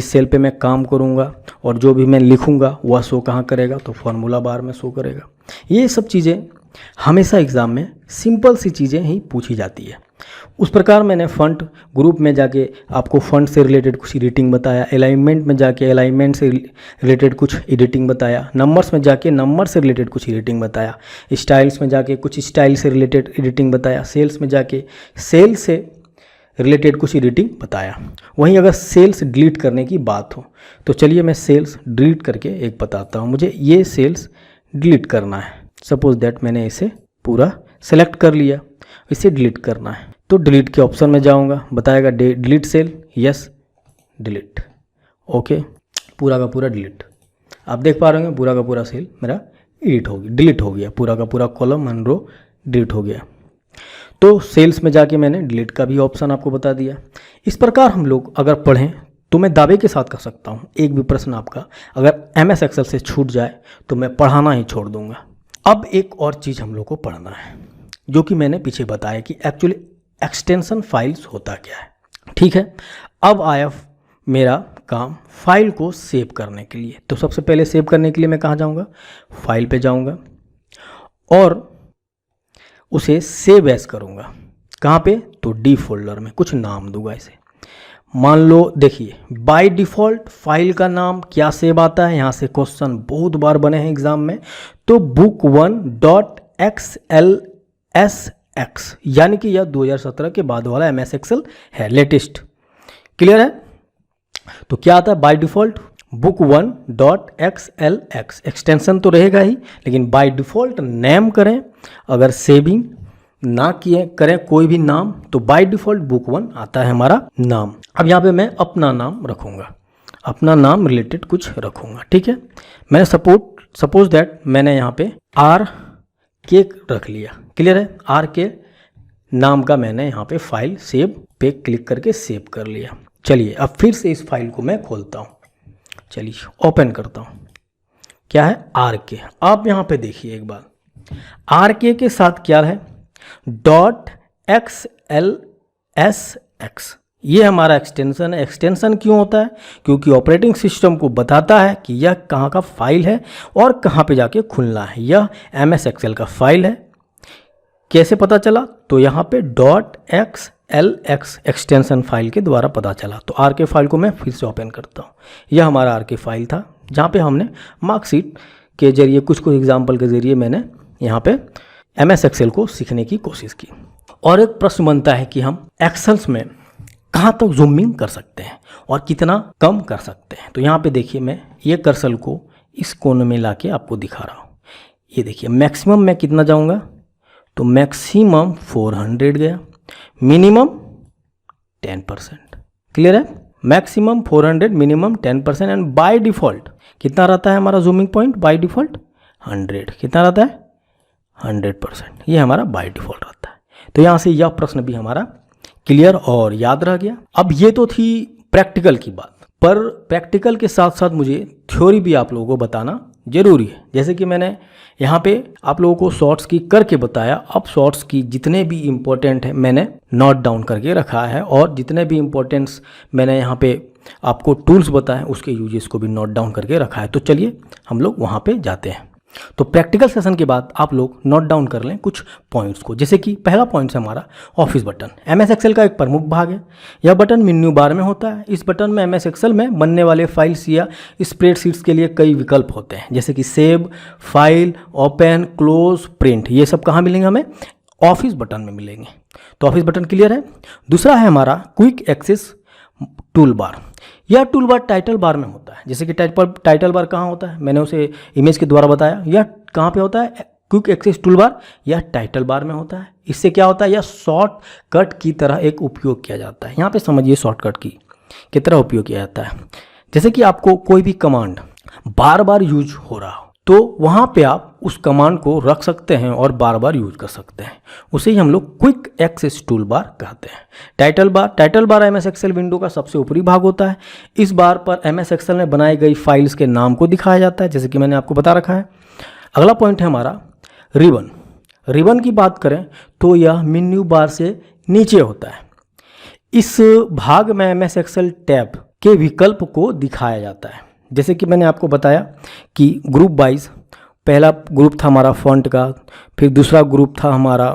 सेल पे मैं काम करूँगा और जो भी मैं लिखूँगा वह शो कहाँ करेगा, तो फॉर्मूला बार में शो करेगा। ये सब चीज़ें हमेशा एग्ज़ाम में सिंपल सी चीज़ें ही पूछी जाती है। उस प्रकार मैंने फंट ग्रुप में जाके आपको फंट से रिलेटेड कुछ एडिटिंग बताया, अलाइनमेंट में जाके अलाइनमेंट से रिलेटेड कुछ एडिटिंग बताया, नंबर्स में जाके नंबर से रिलेटेड कुछ एडिटिंग बताया, स्टाइल्स में जाके कुछ स्टाइल से रिलेटेड एडिटिंग बताया, सेल्स में जाके सेल से रिलेटेड कुछ एडिटिंग बताया। वहीं अगर सेल्स डिलीट करने की बात हो तो चलिए मैं सेल्स डिलीट करके एक बताता हूँ। मुझे ये सेल्स डिलीट करना है, सपोज दैट मैंने इसे पूरा सेलेक्ट कर लिया, इसे डिलीट करना है तो डिलीट के ऑप्शन में जाऊंगा, बताएगा delete cell, yes delete, okay, पूरा का पूरा डिलीट। आप देख पा रहे होंगे पूरा का पूरा सेल मेरा डिलीट हो गया, पूरा का पूरा कॉलम एंड रो डिलीट हो गया। तो सेल्स में जाके मैंने डिलीट का भी ऑप्शन आपको बता दिया। इस प्रकार हम लोग अगर पढ़ें तो मैं दावे के साथ कर सकता हूँ, एक भी प्रश्न आपका अगर MS एक्सेल से छूट जाए तो मैं पढ़ाना ही छोड़ दूंगा। अब एक और चीज़ हम लोग को पढ़ना है जो कि मैंने पीछे बताया कि एक्चुअली एक्सटेंशन फाइल्स होता क्या है। ठीक है, अब आया मेरा काम फाइल को सेव करने के लिए। तो सबसे पहले सेव करने के लिए मैं कहाँ जाऊँगा, फाइल पे जाऊँगा और उसे सेव एज करूँगा। कहाँ पे, तो डी फोल्डर में कुछ नाम दूंगा इसे। मान लो देखिए बाय डिफ़ॉल्ट फाइल का नाम क्या सेव आता है, यहाँ से क्वेश्चन बहुत बार बने हैं एग्जाम में, तो book1.xlsx, यानी कि यह 2017 के बाद वाला MS एक्सेल है, लेटेस्ट। क्लियर है? तो क्या आता है बाय डिफ़ॉल्ट book1.xlx, एक्सटेंशन तो रहेगा ही, लेकिन बाय डिफ़ॉल्ट नेम करें, अगर सेविंग ना किए करें कोई भी नाम तो बाय डिफ़ॉल्ट book1 आता है हमारा नाम। अब यहाँ पे मैं अपना नाम रखूँगा, अपना नाम रिलेटेड कुछ रखूँगा। ठीक है, मैंने सपोज दैट मैंने यहाँ पे RK रख लिया। क्लियर है? RK नाम का मैंने यहाँ पे फाइल सेव पे क्लिक करके सेव कर लिया। चलिए अब फिर से इस फाइल को मैं खोलता हूँ, चलिए ओपन करता हूँ। क्या है, RK। आप यहाँ पे देखिए एक बार, RK के साथ क्या है, .xlsx, ये हमारा एक्सटेंशन है। एक्सटेंशन क्यों होता है, क्योंकि ऑपरेटिंग सिस्टम को बताता है कि यह कहाँ का फाइल है और कहाँ पे जाके खुलना है। यह MS एक्सेल का फाइल है। कैसे पता चला, तो यहाँ पे .xlx एक्सटेंशन फाइल के द्वारा पता चला। तो RK फाइल को मैं फिर से ओपन करता हूँ। यह हमारा RK फाइल था जहाँ पे हमने मार्कशीट के जरिए कुछ एग्जाम्पल के जरिए मैंने यहाँ पे MS एक्सेल को सीखने की कोशिश की। और एक प्रश्न बनता है कि हम एक्सेल्स में कहाँ तक जूमिंग कर सकते हैं और कितना कम कर सकते हैं। तो यहाँ पे देखिए मैं ये कर्सर को इस कोने में लाके आपको दिखा रहा हूँ। ये देखिए मैक्सिमम मैं कितना जाऊँगा, तो मैक्सिमम 400 गया, मिनिमम 10%। क्लियर है? Maximum 400, minimum 10%। And by default कितना रहता है हमारा जूमिंग पॉइंट, बाय डिफ़ॉल्ट 100। कितना रहता है, 100%। ये हमारा बाय डिफ़ॉल्ट रहता है। तो यहाँ से यह प्रश्न भी हमारा क्लियर और याद रह गया। अब ये तो थी प्रैक्टिकल की बात, पर प्रैक्टिकल के साथ साथ मुझे थ्योरी भी आप लोगों को बताना जरूरी है। जैसे कि मैंने यहाँ पे आप लोगों को शॉर्ट्स की करके बताया। अब शॉर्ट्स की जितने भी इम्पोर्टेंट है मैंने नोट डाउन करके रखा है, और जितने भी इम्पोर्टेंट्स मैंने यहाँ पे आपको टूल्स बताए उसके यूजेस को भी नोट डाउन करके रखा है। तो चलिए हम लोग वहाँ पे जाते हैं। तो प्रैक्टिकल सेशन के बाद आप लोग नोट डाउन कर लें कुछ पॉइंट्स को। जैसे कि पहला पॉइंट है हमारा ऑफिस बटन। MS एक्सेल का एक प्रमुख भाग है। यह बटन मेन्यू बार में होता है। इस बटन में MS एक्सेल में बनने वाले फाइल्स या स्प्रेडशीट्स के लिए कई विकल्प होते हैं, जैसे कि save, file, open, close, print. ये सब कहाँ मिलेंगे, हमें ऑफिस बटन में मिलेंगे। तो ऑफिस बटन क्लियर है। दूसरा है हमारा क्विक एक्सेस टूल बार। यह टूल बार टाइटल बार में होता है। जैसे कि टाइटल बार कहाँ होता है, मैंने उसे इमेज के द्वारा बताया। यह कहाँ पे होता है, क्विक एक्सेस टूल बार या टाइटल बार में होता है। इससे क्या होता है, यह शॉर्टकट की तरह एक उपयोग किया जाता है। यहाँ पे समझिए शॉर्टकट की तरह उपयोग किया जाता है। जैसे कि आपको कोई भी कमांड बार बार यूज हो रहा हो तो वहाँ पे आप उस कमांड को रख सकते हैं और बार बार यूज कर सकते हैं। उसे ही हम लोग क्विक एक्सेस टूल बार कहते हैं। Title bar MS Excel window का सबसे ऊपरी भाग होता है। इस बार पर एमएस एक्सेल में बनाई गई फाइल्स के नाम को दिखाया जाता है, जैसे कि मैंने आपको बता रखा है। अगला पॉइंट है हमारा रिबन। रिबन की बात करें तो यह मेन्यू बार से नीचे होता है। इस भाग में एमएस एक्सेल टैब के विकल्प को दिखाया जाता है। जैसे कि मैंने आपको बताया कि ग्रुप वाइज पहला ग्रुप था हमारा फॉन्ट का, फिर दूसरा ग्रुप था हमारा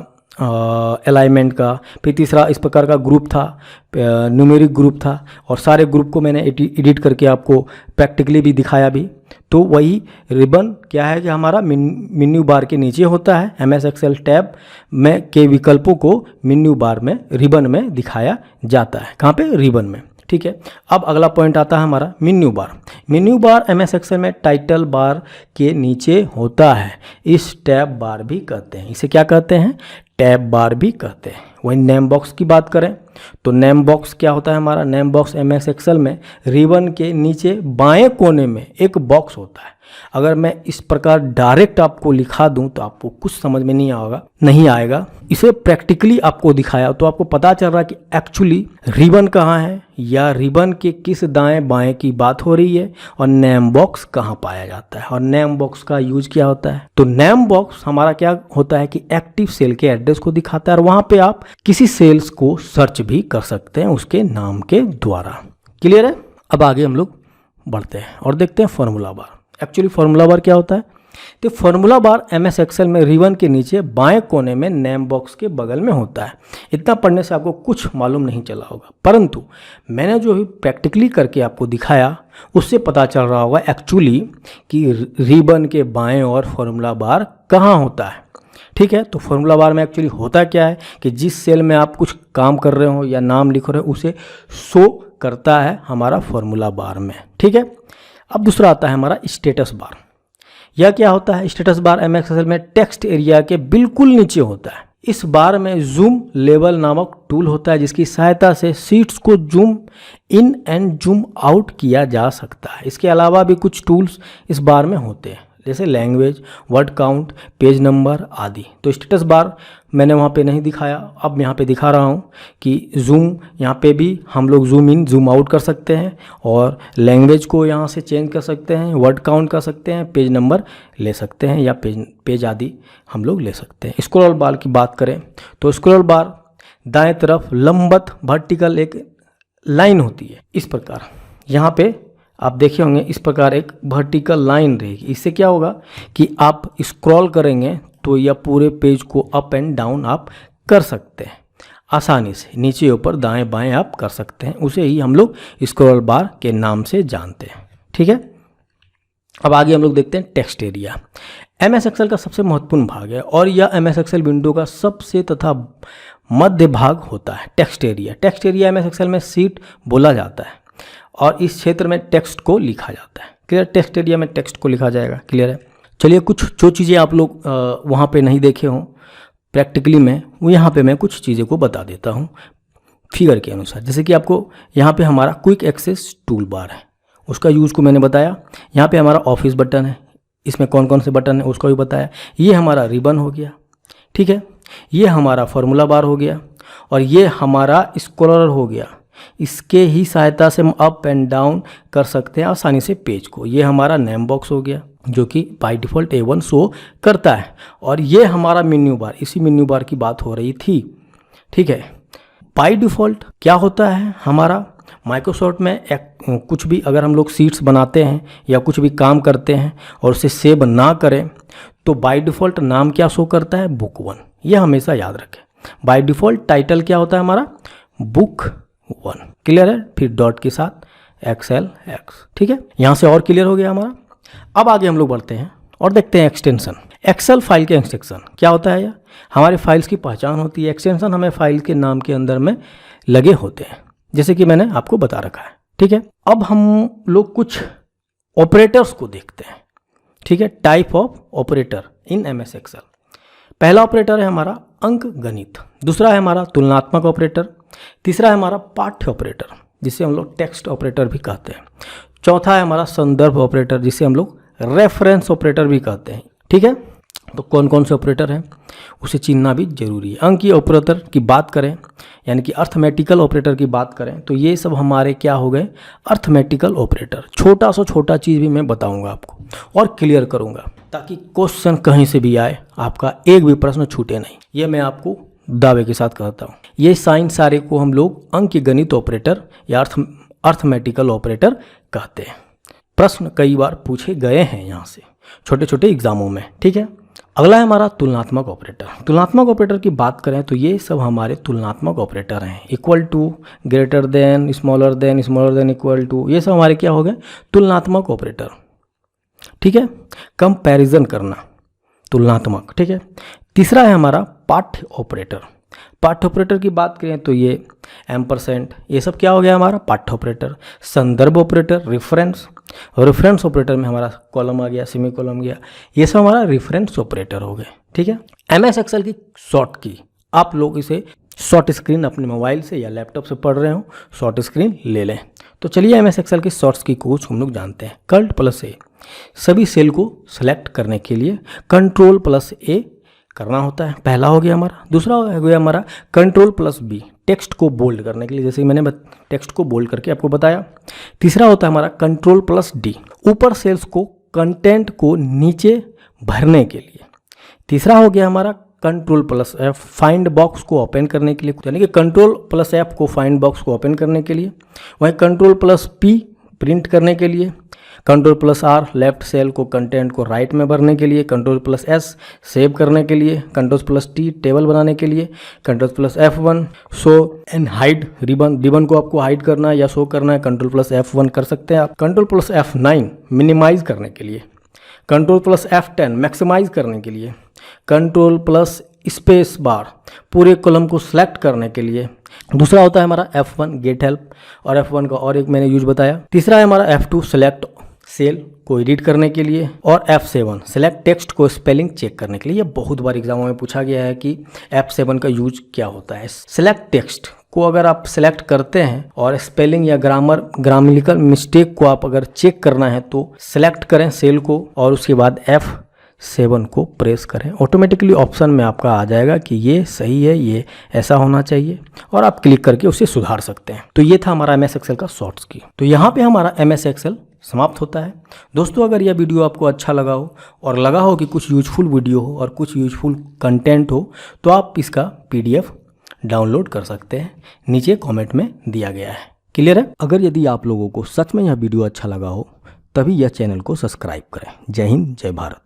अलाइनमेंट का, फिर तीसरा इस प्रकार का ग्रुप था न्यूमेरिक ग्रुप था, और सारे ग्रुप को मैंने एडिट करके आपको प्रैक्टिकली भी दिखाया भी। तो वही रिबन क्या है कि हमारा मेन्यू बार के नीचे होता है। एमएस एक्सेल टैब में के विकल्पों को मेन्यू बार में रिबन में दिखाया जाता है। कहाँ पे, रिबन में। ठीक है, अब अगला पॉइंट आता है हमारा menu bar. Menu bar MS Excel में टाइटल बार के नीचे होता है। इस टैब बार भी कहते हैं, इसे क्या कहते हैं, टैब बार भी कहते हैं। वहीं नेम बॉक्स की बात करें तो नेम बॉक्स क्या होता है हमारा, नेम बॉक्स एमएस एक्सेल में रिबन के नीचे बाएं कोने में एक बॉक्स होता है। अगर मैं इस प्रकार डायरेक्ट आपको लिखा दूं तो आपको कुछ समझ में नहीं आएगा। इसे प्रैक्टिकली आपको दिखाया तो आपको पता चल रहा है कि एक्चुअली रिबन कहाँ है या रिबन के किस दाएं बाएं की बात हो रही है और नेम बॉक्स कहाँ पाया जाता है और नेम बॉक्स का यूज क्या होता है। तो नेम बॉक्स हमारा क्या होता है कि एक्टिव सेल के एड्रेस को दिखाता है और वहां पे आप किसी सेल्स को सर्च भी कर सकते हैं उसके नाम के द्वारा। क्लियर है। अब आगे हम लोग बढ़ते हैं और देखते हैं formula bar. Actually formula bar क्या होता है, तो फॉर्मूला बार एमएस एक्सेल में रिबन के नीचे बाएं कोने में नेम बॉक्स के बगल में होता है। इतना पढ़ने से आपको कुछ मालूम नहीं चला होगा, परंतु मैंने जो भी प्रैक्टिकली करके आपको दिखाया उससे पता चल रहा होगा एक्चुअली कि रिबन के बाएं और फॉर्मूला बार कहाँ होता है। ठीक है, तो फॉर्मूला बार में एक्चुअली होता क्या है कि जिस सेल में आप कुछ काम कर रहे हो या नाम लिख रहे हो उसे शो करता है हमारा फॉर्मूला बार में। ठीक है, अब दूसरा आता है हमारा स्टेटस बार। यह क्या होता है, स्टेटस बार एमएस एक्सेल में टेक्स्ट एरिया के बिल्कुल नीचे होता है। इस बार में जूम लेवल नामक टूल होता है जिसकी सहायता से शीट्स को zoom in and zoom out किया जा सकता है। इसके अलावा भी कुछ टूल्स इस बार में होते हैं जैसे language, word count, page number आदि। तो स्टेटस बार मैंने वहाँ पे नहीं दिखाया, अब यहाँ पे दिखा रहा हूँ कि जूम यहाँ पे भी हम लोग जूम इन जूम आउट कर सकते हैं और लैंग्वेज को यहाँ से चेंज कर सकते हैं, वर्ड काउंट कर सकते हैं, पेज नंबर ले सकते हैं या पेज आदि हम लोग ले सकते हैं। स्क्रॉल बार की बात करें तो स्क्रॉल बार दाएँ तरफ लंबवत वर्टिकल एक लाइन होती है। इस प्रकार यहाँ पे आप देखे होंगे इस प्रकार एक वर्टिकल लाइन रहेगी। इससे क्या होगा कि आप स्क्रॉल करेंगे तो यह पूरे पेज को अप एंड डाउन आप कर सकते हैं आसानी से, नीचे ऊपर दाएं बाएं आप कर सकते हैं। उसे ही हम लोग स्क्रॉल बार के नाम से जानते हैं। ठीक है, अब आगे हम लोग देखते हैं टेक्स्ट एरिया। एमएस एक्सेल का सबसे महत्वपूर्ण भाग है और यह एमएस एक्सेल विंडो का सबसे तथा मध्य भाग होता है। टेक्स्ट एरिया एमएस एक्सेल में सीट बोला जाता है और इस क्षेत्र में टेक्स्ट को लिखा जाता है। क्लियर, टेक्स्ट एरिया में टेक्स्ट को लिखा जाएगा। क्लियर है। चलिए, कुछ जो चीज़ें आप लोग वहाँ पे नहीं देखे हों प्रैक्टिकली में, वो यहाँ पे मैं कुछ चीज़ें को बता देता हूँ फिगर के अनुसार। जैसे कि आपको यहाँ पे हमारा क्विक एक्सेस टूल बार है, उसका यूज़ को मैंने बताया। यहाँ पे हमारा ऑफिस बटन है, इसमें कौन कौन से बटन है उसका भी बताया। ये हमारा रिबन हो गया। ठीक है, ये हमारा फॉर्मूला बार हो गया और ये हमारा स्क्रॉलर हो गया। इसके ही सहायता से हम अप एंड डाउन कर सकते हैं आसानी से पेज को। ये हमारा नेम बॉक्स हो गया जो कि बाय डिफ़ॉल्ट A1 शो करता है और ये हमारा मेन्यू बार, इसी मेन्यू बार की बात हो रही थी। ठीक है, बाय डिफ़ॉल्ट क्या होता है हमारा माइक्रोसॉफ्ट में कुछ भी अगर हम लोग शीट्स बनाते हैं या कुछ भी काम करते हैं और उसे सेव ना करें तो बाय डिफ़ॉल्ट नाम क्या शो करता है, बुक 1। ये हमेशा याद रखें। बाय डिफ़ॉल्ट टाइटल क्या होता है हमारा, बुक 1। क्लियर है, फिर डॉट के साथ XLX। ठीक है, यहाँ से और क्लियर हो गया हमारा। अब आगे हम लोग बढ़ते हैं और देखते हैं एक्सटेंशन। एक्सेल फाइल के एक्सटेंशन क्या होता है, यह हमारे फाइल्स की पहचान होती है। एक्सटेंशन हमें फाइल के नाम के अंदर में लगे होते हैं जैसे कि मैंने आपको बता रखा है। ठीक है, अब हम लोग कुछ ऑपरेटर्स को देखते हैं। ठीक है, type of operator in MS Excel. पहला ऑपरेटर है हमारा अंक गणित, दूसरा है हमारा तुलनात्मक ऑपरेटर, तीसरा है हमारा पाठ्य ऑपरेटर जिसे हम लोग टेक्स्ट ऑपरेटर भी कहते हैं, चौथा है हमारा संदर्भ ऑपरेटर जिसे हम लोग रेफरेंस ऑपरेटर भी कहते हैं। ठीक है, तो कौन कौन से ऑपरेटर हैं उसे चिन्हना भी जरूरी है। अंकीय ऑपरेटर की बात करें यानी कि अर्थमेटिकल ऑपरेटर की बात करें तो ये सब हमारे क्या हो गए, अर्थमेटिकल ऑपरेटर। छोटा सा छोटा चीज़ भी मैं बताऊंगा आपको और क्लियर करूंगा ताकि क्वेश्चन कहीं से भी आए आपका एक भी प्रश्न छूटे नहीं, ये मैं आपको दावे के साथ कहता हूँ। ये साइन सारे को हम लोग अंकीय गणित ऑपरेटर या अर्थमेटिकल ऑपरेटर कहते हैं। प्रश्न कई बार पूछे गए हैं यहाँ से छोटे छोटे एग्जामों में। ठीक है, अगला है हमारा तुलनात्मक ऑपरेटर। तुलनात्मक ऑपरेटर की बात करें तो ये सब हमारे तुलनात्मक ऑपरेटर हैं। Equal to, greater than, smaller than, equal to, ये सब हमारे क्या हो गए, तुलनात्मक ऑपरेटर। ठीक है, कंपैरिजन करना, तुलनात्मक। ठीक है, तीसरा है हमारा पाठ्य ऑपरेटर। पाठ्य ऑपरेटर की बात करें तो ये एम्परसेंट, ये सब क्या हो गया हमारा पाठ्य ऑपरेटर। संदर्भ ऑपरेटर, रेफरेंस ऑपरेटर में हमारा कॉलम आ गया, सेमी कॉलम गया, ये सब हमारा रेफरेंस ऑपरेटर हो गए। ठीक है, MS एक्सेल की शॉर्ट की, आप लोग इसे शॉर्ट स्क्रीन अपने मोबाइल से या लैपटॉप से पढ़ रहे हो, शॉर्ट स्क्रीन ले लें। तो चलिए MS एक्सेल की शॉर्ट्स की कुछ हम लोग जानते हैं। Ctrl+A, सभी सेल को सिलेक्ट करने के लिए Ctrl+A करना होता है, पहला हो गया हमारा। दूसरा हो गया हमारा Ctrl+B, टेक्स्ट को बोल्ड करने के लिए, जैसे मैंने टेक्स्ट को बोल्ड करके आपको बताया। तीसरा होता है हमारा Ctrl+D, ऊपर सेल्स को, कंटेंट को नीचे भरने के लिए। तीसरा हो गया हमारा Ctrl+F, फाइंड बॉक्स को ओपन करने के लिए, यानी कि Ctrl+F को फाइंड बॉक्स को ओपन करने के लिए। वहीं Ctrl+P प्रिंट करने के लिए, Ctrl+R लेफ्ट सेल को, कंटेंट को राइट में भरने के लिए, Ctrl+S सेव करने के लिए, Ctrl+T टेबल बनाने के लिए, Ctrl+F1 show and hide ribbon को आपको हाइड करना है या शो करना है, Ctrl+F1 कर सकते हैं आप। Ctrl+F9 मिनिमाइज करने के लिए, Ctrl+F10 मैक्सिमाइज करने के लिए, Ctrl+स्पेस बार पूरे कॉलम को सिलेक्ट करने के लिए। दूसरा होता है हमारा F1 गेट हेल्प, और F1 का और एक मैंने यूज बताया। तीसरा है हमारा F2 सेलेक्ट सेल को एडिट करने के लिए, और F7 सेलेक्ट टेक्स्ट को स्पेलिंग चेक करने के लिए। ये बहुत बार एग्जामों में पूछा गया है कि F7 का यूज क्या होता है। सेलेक्ट टेक्स्ट को अगर आप सेलेक्ट करते हैं और स्पेलिंग या ग्रामेटिकल मिस्टेक को आप अगर चेक करना है तो सेलेक्ट करें सेल को और उसके बाद F7 को प्रेस करें, ऑटोमेटिकली ऑप्शन में आपका आ जाएगा कि ये सही है, ये ऐसा होना चाहिए, और आप क्लिक करके उसे सुधार सकते हैं। तो ये था हमारा MS एक्सेल का शॉर्ट्स की। तो यहाँ पे हमारा MS एक्सेल समाप्त होता है। दोस्तों, अगर यह वीडियो आपको अच्छा लगा हो और लगा हो कि कुछ यूजफुल वीडियो हो और कुछ यूजफुल कंटेंट हो तो आप इसका PDF डाउनलोड कर सकते हैं, नीचे कमेंट में दिया गया है। क्लियर है? अगर यदि आप लोगों को सच में यह वीडियो अच्छा लगा हो तभी यह चैनल को सब्सक्राइब करें। जय हिंद, जय भारत।